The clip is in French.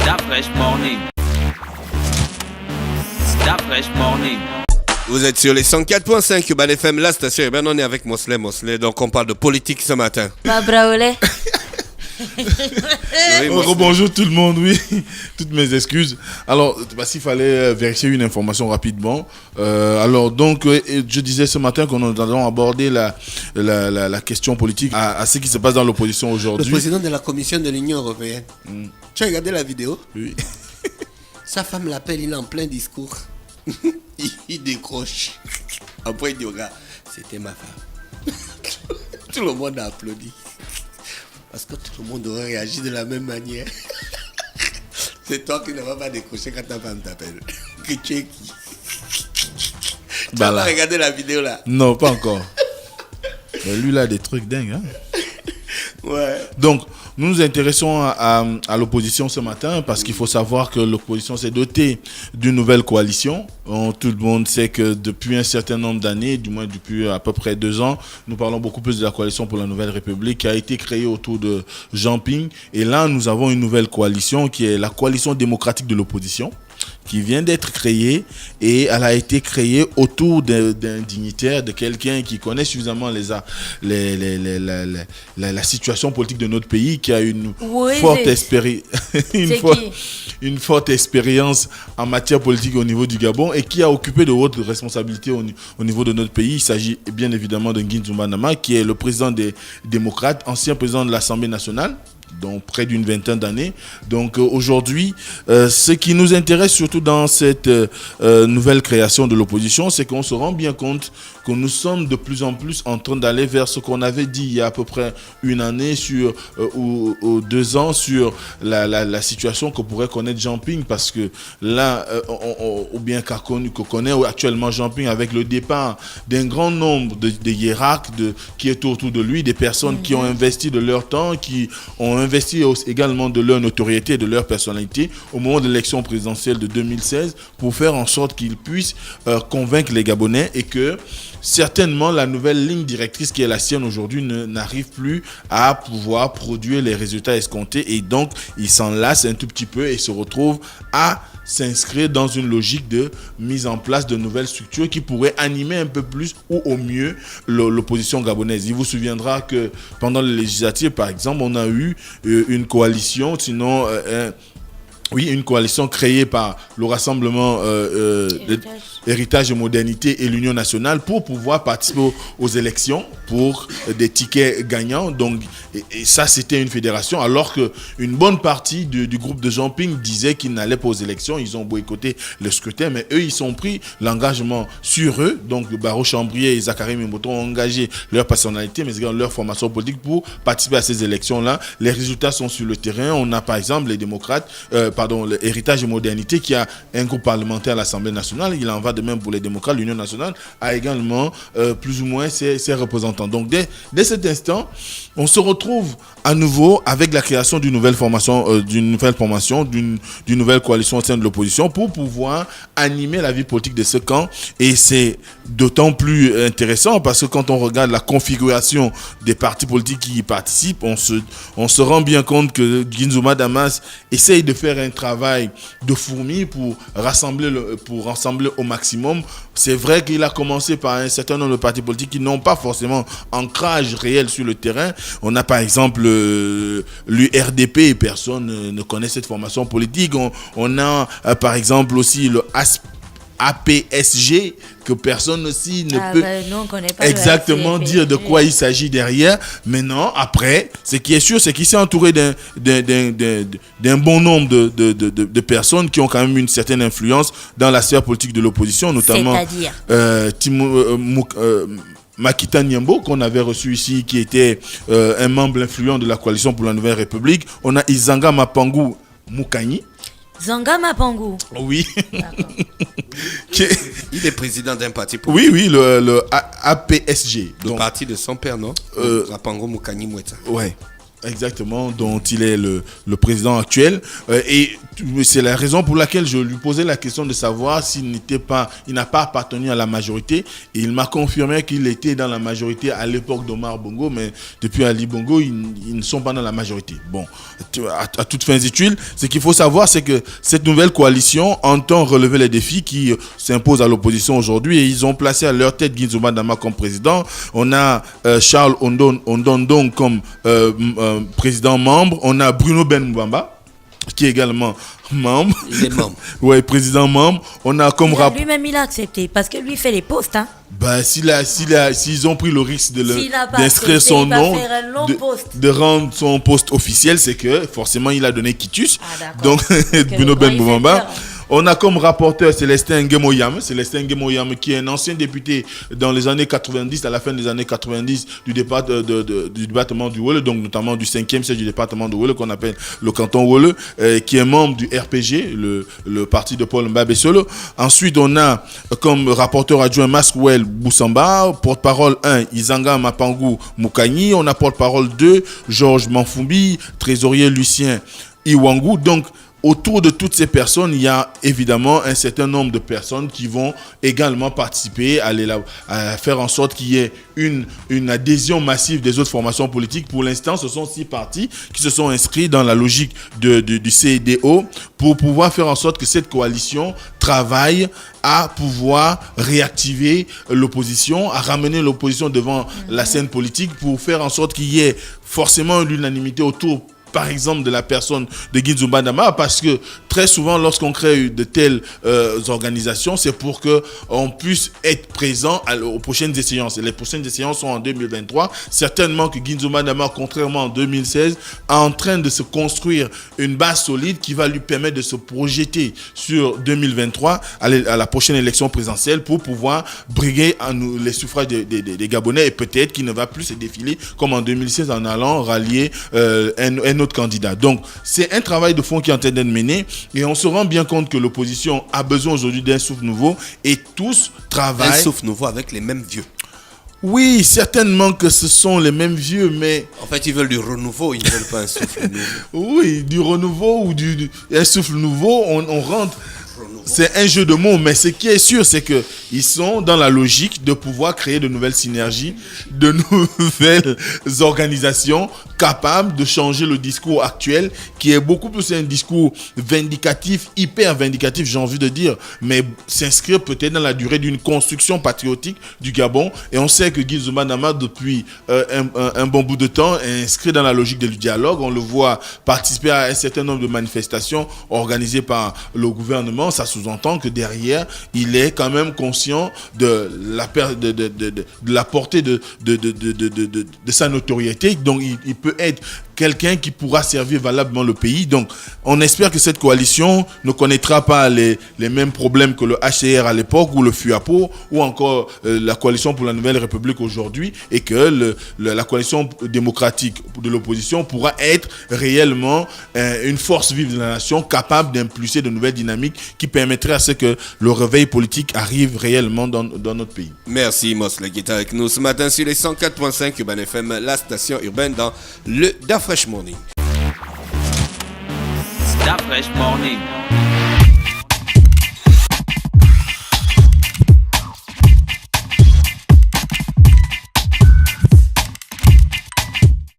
That Fresh Morning. That Fresh Morning. Vous êtes sur les 104.5 Urban FM, la station urbaine. On est avec Mosley. Donc on parle de politique ce matin. Ma braolé. Oui, Bonjour tout le monde, oui, toutes mes excuses. Alors, s'il fallait vérifier une information rapidement. Je disais ce matin qu'on allons aborder la question politique à ce qui se passe dans l'opposition aujourd'hui. Le président de la Commission de l'Union Européenne. Tu as regardé la vidéo? Oui. Sa femme l'appelle, il est en plein discours. il décroche. Après, il dit au gars, c'était ma femme. Tout le monde a applaudi. Parce que tout le monde aurait réagi de la même manière. C'est toi qui ne vas pas décrocher quand ta femme t'appelle. Que tu es qui? Tu as pas regardé la vidéo là? Non, pas encore. Mais lui, là, des trucs dingues. Hein? Ouais. Donc, nous nous intéressons à l'opposition ce matin parce qu'il faut savoir que l'opposition s'est dotée d'une nouvelle coalition. Tout le monde sait que depuis un certain nombre d'années, du moins depuis à peu près 2 ans, nous parlons beaucoup plus de la coalition pour la Nouvelle République qui a été créée autour de Jean Ping. Et là, nous avons une nouvelle coalition qui est la coalition démocratique de l'opposition, qui vient d'être créée, et elle a été créée autour d'un dignitaire, de quelqu'un qui connaît suffisamment la situation politique de notre pays, qui a une forte expérience en matière politique au niveau du Gabon et qui a occupé de hautes responsabilités au niveau de notre pays. Il s'agit bien évidemment de Nguyen Dzu Nama, qui est le président des démocrates, ancien président de l'Assemblée nationale, donc près d'une vingtaine d'années. Donc aujourd'hui, ce qui nous intéresse surtout dans cette nouvelle création de l'opposition, c'est qu'on se rend bien compte que nous sommes de plus en plus en train d'aller vers ce qu'on avait dit il y a à peu près une année ou 2 ans sur la situation que pourrait connaître Jean Ping, parce que là, ou bien qu'on connaît actuellement Jean Ping, avec le départ d'un grand nombre de hiérarques qui est autour de lui, des personnes qui ont investi de leur temps, qui ont investi également de leur notoriété et de leur personnalité au moment de l'élection présidentielle de 2016 pour faire en sorte qu'ils puissent convaincre les Gabonais, et que certainement la nouvelle ligne directrice qui est la sienne aujourd'hui n'arrive plus à pouvoir produire les résultats escomptés, et donc ils s'en lassent un tout petit peu et se retrouvent à s'inscrire dans une logique de mise en place de nouvelles structures qui pourraient animer un peu plus ou au mieux l'opposition gabonaise. Il vous souviendra que pendant les législatives, par exemple, on a eu une coalition, une coalition créée par le Rassemblement Héritage et Modernité et l'Union nationale pour pouvoir participer aux élections pour des tickets gagnants. Donc, et ça, c'était une fédération, alors qu'une bonne partie du groupe de Jean Ping disait qu'ils n'allaient pas aux élections. Ils ont boycotté le scrutin, mais eux, ils ont pris l'engagement sur eux. Donc, Barreau Chambrier et Zachary Mimoto ont engagé leur personnalité, mais également leur formation politique pour participer à ces élections-là. Les résultats sont sur le terrain. On a, par exemple, les démocrates, le Héritage et Modernité, qui a un groupe parlementaire à l'Assemblée nationale. Il en va de même pour les démocrates. L'Union nationale a également plus ou moins ses représentants. Donc dès cet instant, on se retrouve à nouveau avec la création d'une nouvelle formation, d'une nouvelle coalition au sein de l'opposition pour pouvoir animer la vie politique de ce camp. Et c'est d'autant plus intéressant parce que quand on regarde la configuration des partis politiques qui y participent, on se rend bien compte que Nguyen Dzu Nama essaye de faire un travail de fourmi pour rassembler au maximum. C'est vrai qu'il a commencé par un certain nombre de partis politiques qui n'ont pas forcément ancrage réel sur le terrain. On a par exemple l'URDP, personne ne connaît cette formation politique. On a par exemple aussi le APSG, que personne aussi ne peut exactement dire de quoi il s'agit derrière. Mais non, après, ce qui est sûr, c'est qu'il s'est entouré d'un bon nombre de personnes qui ont quand même une certaine influence dans la sphère politique de l'opposition, notamment Makita Nyambo, qu'on avait reçu ici, qui était un membre influent de la coalition pour la Nouvelle République. On a Izanga Mapangu Mukanyi. Zanga Mapangu. Oui. Il est président d'un parti politique. Oui, le APSG. Le parti de son père, non? Mapangu Mukanyi Mweta. Ouais. Exactement, dont il est le président actuel. Et c'est la raison pour laquelle je lui posais la question de savoir il n'a pas appartenu à la majorité. Et il m'a confirmé qu'il était dans la majorité à l'époque d'Omar Bongo, mais depuis Ali Bongo, ils ne sont pas dans la majorité. Bon, à toutes fins utiles, ce qu'il faut savoir, c'est que cette nouvelle coalition entend relever les défis qui s'imposent à l'opposition aujourd'hui, et ils ont placé à leur tête Guinzouma Dama comme président. On a Charles Ondondong comme président membre. On a Bruno Ben Mbamba, qui est également membre. Il est membre. Ouais, président membre. On a comme Lui-même, il a accepté parce que lui fait les postes. Hein. Bah, s'ils ont pris le risque d'inscrire son il va nom, faire un long poste. de rendre son poste officiel, c'est que forcément il a donné quitus. Donc, Bruno Ben Mbamba. On a comme rapporteur Célestin Nguemoyam, qui est un ancien député dans les années 90, à la fin des années 90 du département du Wole, donc notamment du 5e siège du département du Wole, qu'on appelle le canton Wole, qui est membre du RPG, le parti de Paul Mbabe Solo. Ensuite, on a comme rapporteur adjoint Maswell Boussamba, porte-parole 1, Izanga Mapangu Mukani. On a porte-parole 2, Georges Manfumbi, trésorier Lucien Iwangu. Donc, autour de toutes ces personnes, il y a évidemment un certain nombre de personnes qui vont également participer à faire en sorte qu'il y ait une adhésion massive des autres formations politiques. Pour l'instant, ce sont 6 partis qui se sont inscrits dans la logique du CEDO pour pouvoir faire en sorte que cette coalition travaille à pouvoir réactiver l'opposition, à ramener l'opposition devant la scène politique pour faire en sorte qu'il y ait forcément l'unanimité autour, par exemple, de la personne de Guinzouma Dama, parce que très souvent, lorsqu'on crée de telles organisations, c'est pour qu'on puisse être présent aux prochaines échéances. Et les prochaines échéances sont en 2023. Certainement que Guinzouma Dama, contrairement en 2016, est en train de se construire une base solide qui va lui permettre de se projeter sur 2023, à la prochaine élection présidentielle, pour pouvoir briguer les suffrages des Gabonais, et peut-être qu'il ne va plus se défiler comme en 2016 en allant rallier un autre candidat. Donc, c'est un travail de fond qui est en train d'être mené, et on se rend bien compte que l'opposition a besoin aujourd'hui d'un souffle nouveau, et tous travaillent. Un souffle nouveau avec les mêmes vieux. Oui, certainement que ce sont les mêmes vieux, mais... En fait, ils veulent du renouveau, ils ne veulent pas un souffle nouveau. Oui, du renouveau ou un souffle nouveau, on rentre... C'est un jeu de mots, mais ce qui est sûr, c'est qu'ils sont dans la logique de pouvoir créer de nouvelles synergies, de nouvelles organisations capables de changer le discours actuel, qui est beaucoup plus un discours vindicatif, hyper vindicatif, j'ai envie de dire, mais s'inscrire peut-être dans la durée d'une construction patriotique du Gabon. Et on sait que Guinzouma Dama, depuis un bon bout de temps, est inscrit dans la logique du dialogue. On le voit participer à un certain nombre de manifestations organisées par le gouvernement. Ça sous-entend que derrière, il est quand même conscient de la portée de sa notoriété. Donc, il peut être quelqu'un qui pourra servir valablement le pays. Donc, on espère que cette coalition ne connaîtra pas les mêmes problèmes que le HCR à l'époque, ou le FUAPO, ou encore la coalition pour la Nouvelle République aujourd'hui, et que la coalition démocratique de l'opposition pourra être réellement une force vive de la nation, capable d'impulser de nouvelles dynamiques qui permettraient à ce que le réveil politique arrive réellement dans notre pays. Merci Mosle qui est avec nous ce matin sur les 104.5 Urban FM, la station urbaine, dans le Da Fresh Morning. Da Fresh Morning.